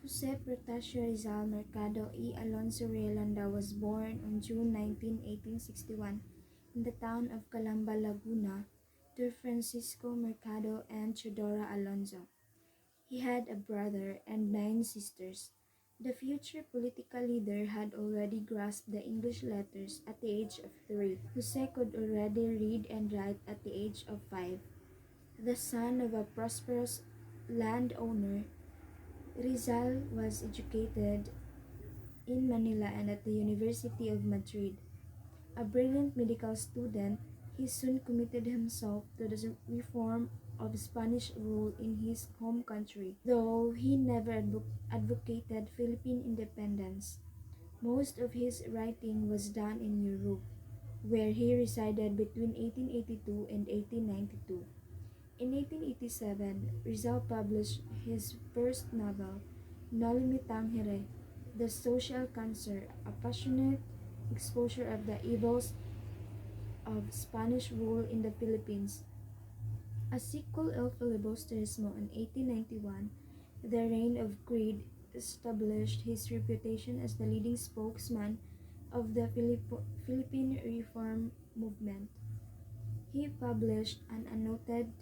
Jose Protasio Rizal Mercado y Alonso Realanda was born on June 19, 1861 in the town of Calamba, Laguna, to Francisco Mercado and Chodora Alonso. He had a brother and 9 sisters. The future political leader had already grasped the English letters at the age of 3. Jose could already read and write at the age of 5. The son of a prosperous landowner, Rizal was educated in Manila and at the University of Madrid. A brilliant medical student, he soon committed himself to the reform of Spanish rule in his home country, though he never advocated Philippine independence. Most of his writing was done in Europe, where he resided between 1882 and 1892. In 1887, Rizal published his first novel, Noli Me Tangere, The Social Cancer, a passionate exposure of the evils of Spanish rule in the Philippines. A sequel, El Filibusterismo, in 1891, The Reign of Greed, established his reputation as the leading spokesman of the Philippine reform movement. He published an annotated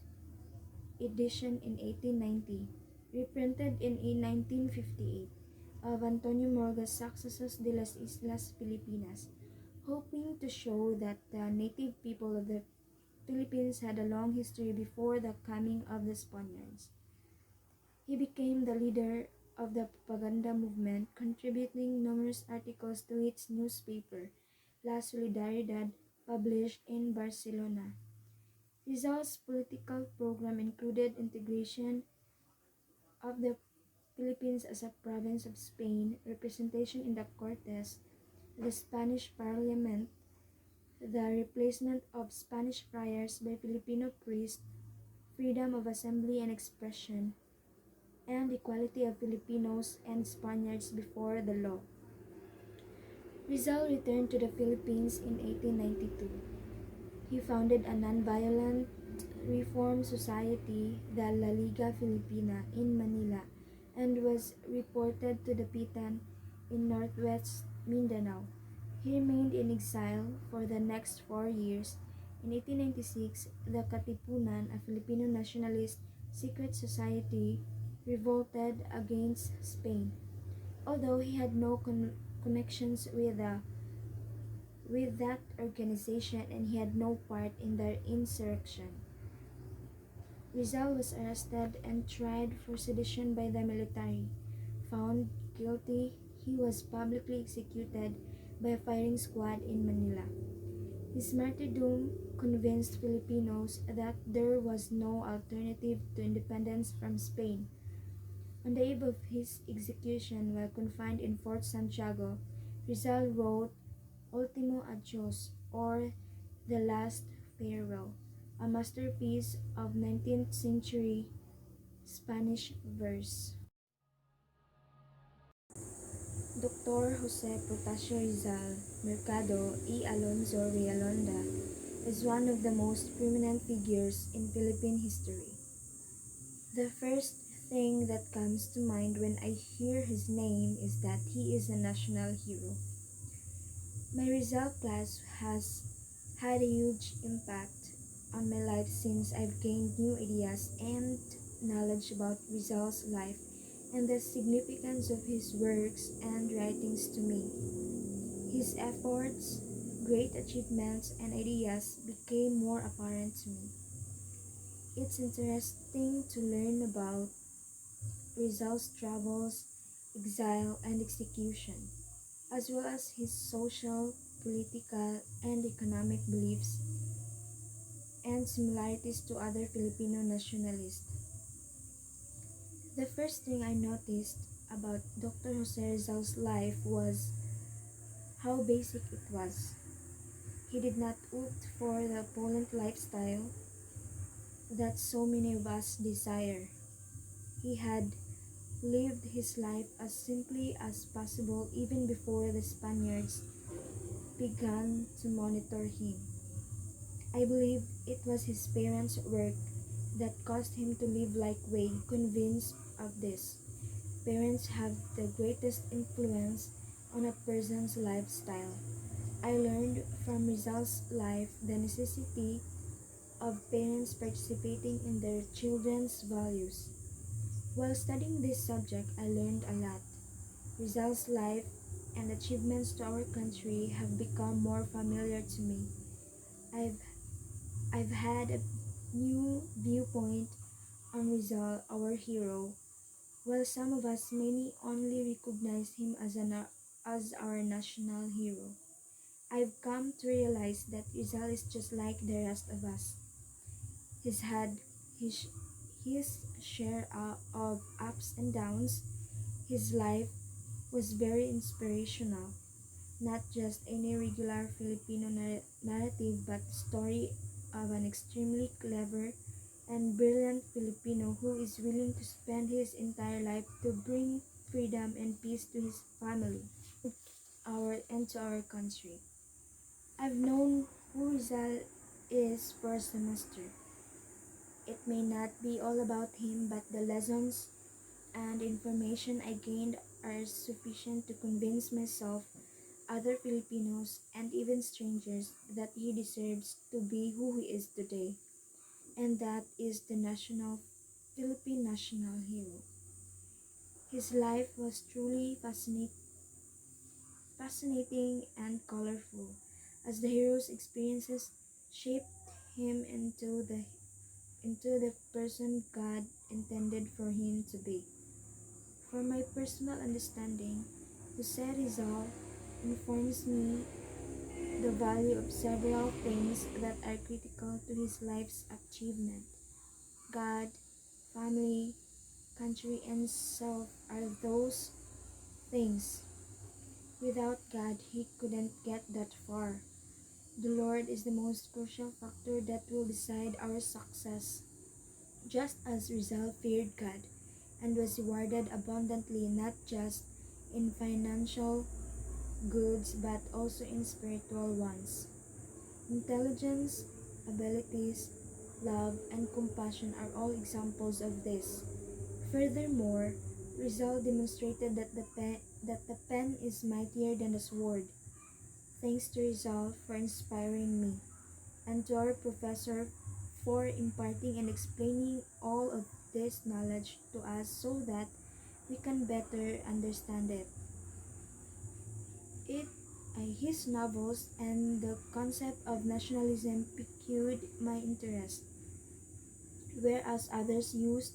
edition in 1890, reprinted in 1958, of Antonio Morga's Successos de las Islas Filipinas, hoping to show that the native people of the Philippines had a long history before the coming of the Spaniards. He became the leader of the propaganda movement, contributing numerous articles to its newspaper, La Solidaridad, published in Barcelona. Rizal's political program included integration of the Philippines as a province of Spain, representation in the Cortes, the Spanish Parliament, the replacement of Spanish friars by Filipino priests, freedom of assembly and expression, and equality of Filipinos and Spaniards before the law. Rizal returned to the Philippines in 1892. He founded a nonviolent reform society, the La Liga Filipina, in Manila, and was reported to the Pitan in northwest Mindanao. He remained in exile for the next 4 years. In 1896, the Katipunan, a Filipino nationalist secret society, revolted against Spain. Although he had no connections with that organization and he had no part in their insurrection. Rizal was arrested and tried for sedition by the military. Found guilty, he was publicly executed by a firing squad in Manila. His martyrdom convinced Filipinos that there was no alternative to independence from Spain. On the eve of his execution, while confined in Fort Santiago, Rizal wrote Ultimo Adios, or The Last Farewell, a masterpiece of 19th century Spanish verse. Dr. Jose Protasio Rizal Mercado y Alonso Realonda is one of the most prominent figures in Philippine history. The first thing that comes to mind when I hear his name is that he is a national hero. My Rizal class has had a huge impact on my life since I've gained new ideas and knowledge about Rizal's life and the significance of his works and writings to me. His efforts, great achievements, and ideas became more apparent to me. It's interesting to learn about Rizal's travels, exile, and execution, as well as his social, political, and economic beliefs and similarities to other Filipino nationalists. The first thing I noticed about Dr. Jose Rizal's life was how basic it was. He did not opt for the opulent lifestyle that so many of us desire. He had lived his life as simply as possible even before the Spaniards began to monitor him. I believe it was his parents' work that caused him to live like way, convinced of this. Parents have the greatest influence on a person's lifestyle. I learned from Rizal's life the necessity of parents participating in their children's values. While studying this subject, I learned a lot. Rizal's life and achievements to our country have become more familiar to me. I've I've had a new viewpoint on Rizal, our hero. While some of us many only recognize him as our national hero, I've come to realize that Rizal is just like the rest of us. He's had his, his share of ups and downs. His life was very inspirational, not just any regular Filipino narrative, but the story of an extremely clever and brilliant Filipino who is willing to spend his entire life to bring freedom and peace to his family and to our country. I've known who Rizal is for a semester. It may not be all about him, but the lessons and information I gained are sufficient to convince myself, other Filipinos, and even strangers that he deserves to be who he is today, and that is the Philippine national hero. His life was truly fascinating and colorful, as the hero's experiences shaped him into the person God intended for him to be. From my personal understanding, Jose Rizal informs me the value of several things that are critical to his life's achievement. God, family, country, and self are those things. Without God, he couldn't get that far. The Lord is the most crucial factor that will decide our success. Just as Rizal feared God and was rewarded abundantly not just in financial goods but also in spiritual ones. Intelligence, abilities, love, and compassion are all examples of this. Furthermore, Rizal demonstrated that the pen is mightier than the sword. Thanks to Rizal for inspiring me, and to our professor for imparting and explaining all of this knowledge to us so that we can better understand it. It his novels and the concept of nationalism piqued my interest, whereas others used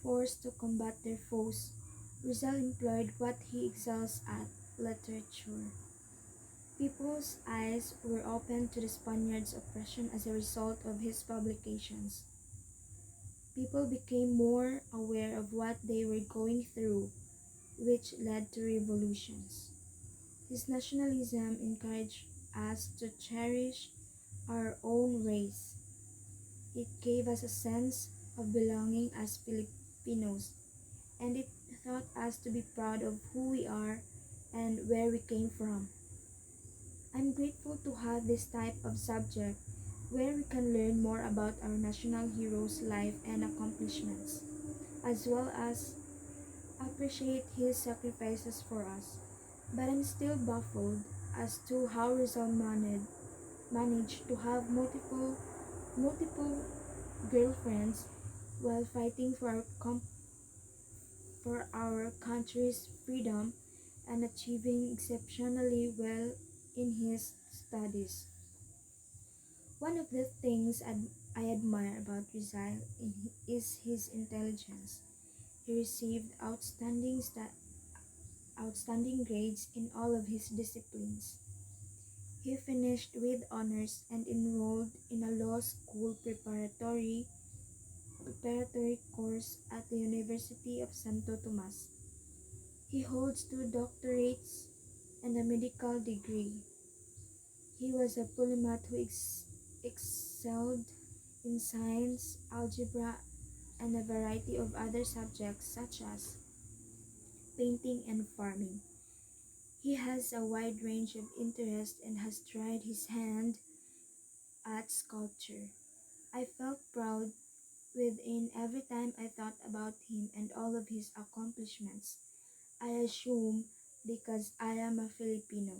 force to combat their foes. Rizal employed what he excels at, literature. People's eyes were opened to the Spaniards' oppression as a result of his publications. People became more aware of what they were going through, which led to revolutions. His nationalism encouraged us to cherish our own race. It gave us a sense of belonging as Filipinos, and it taught us to be proud of who we are and where we came from. I'm grateful to have this type of subject where we can learn more about our national hero's life and accomplishments, as well as appreciate his sacrifices for us. But I'm still baffled as to how Rizal managed to have multiple girlfriends while fighting for our country's freedom and achieving exceptionally well in his studies. One of the things I admire about Rizal is his intelligence. He received outstanding grades in all of his disciplines. He finished with honors and enrolled in a law school preparatory course at the University of Santo Tomas. He holds two doctorates and a medical degree. He was a polymath who excelled in science, algebra, and a variety of other subjects such as painting and farming. He has a wide range of interests and has tried his hand at sculpture. I felt proud within every time I thought about him and all of his accomplishments. I assume because I am a Filipino.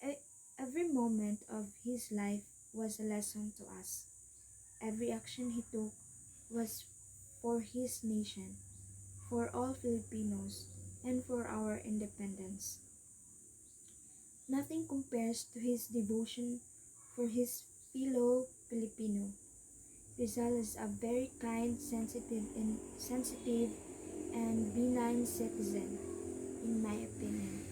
E- Every moment of his life was a lesson to us. Every action he took was for his nation, for all Filipinos, and for our independence. Nothing compares to his devotion for his fellow Filipino. Rizal is a very kind, sensitive and benign citizen, in my opinion.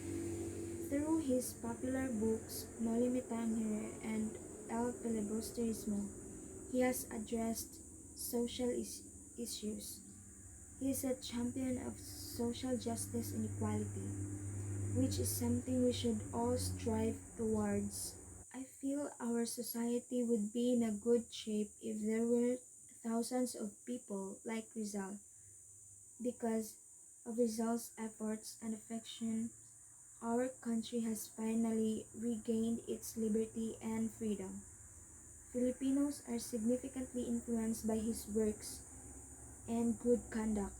Through his popular books, No Limitang Here and El Filibusterismo, he has addressed social issues. He is a champion of social justice and equality, which is something we should all strive towards. I feel our society would be in a good shape if there were thousands of people like Rizal. Because of Rizal's efforts and affection, our country has finally regained its liberty and freedom. Filipinos are significantly influenced by his works and good conduct.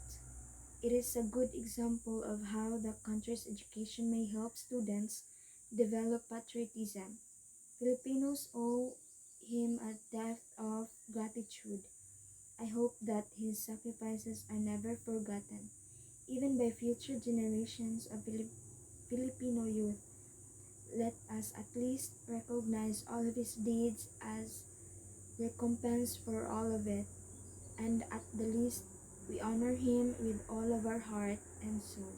It is a good example of how the country's education may help students develop patriotism. Filipinos owe him a debt of gratitude. I hope that his sacrifices are never forgotten, even by future generations of Filipino youth. Let us at least recognize all of his deeds as recompense for all of it, and at the least, we honor him with all of our heart and soul.